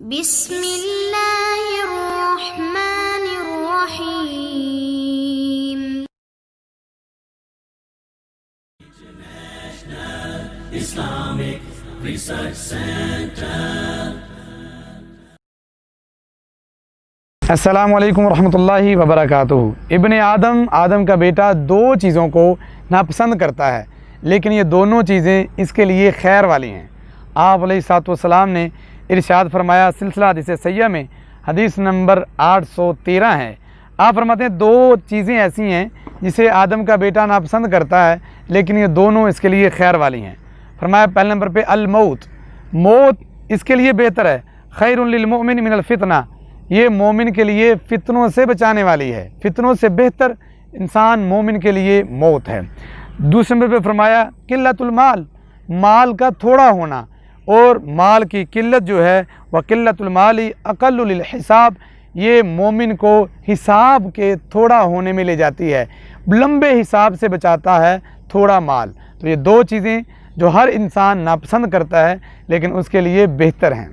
بسم اللہ الرحمن الرحیم. Islamic Research Center. السلام علیکم ورحمۃ اللہ وبرکاتہ. ابن آدم کا بیٹا دو چیزوں کو ناپسند کرتا ہے، لیکن یہ دونوں چیزیں اس کے لیے خیر والی ہیں. آپ علیہ الصلوۃ والسلام نے ارشاد فرمایا، سلسلہ حدیث صحیحہ میں حدیث نمبر 813 ہے. آپ فرماتے ہیں دو چیزیں ایسی ہیں جسے آدم کا بیٹا ناپسند کرتا ہے، لیکن یہ دونوں اس کے لیے خیر والی ہیں. فرمایا پہلے نمبر پہ الموت، موت اس کے لیے بہتر ہے. خیر للمؤمن من الفتنہ، یہ مومن کے لیے فتنوں سے بچانے والی ہے. فتنوں سے بہتر انسان مومن کے لیے موت ہے. دوسرے نمبر پہ فرمایا قلت المال، مال کا تھوڑا ہونا، اور مال کی قلت جو ہے وہ قلت المال اقل للحساب، یہ مومن کو حساب کے تھوڑا ہونے میں لے جاتی ہے، لمبے حساب سے بچاتا ہے تھوڑا مال. تو یہ دو چیزیں جو ہر انسان ناپسند کرتا ہے لیکن اس کے لیے بہتر ہیں.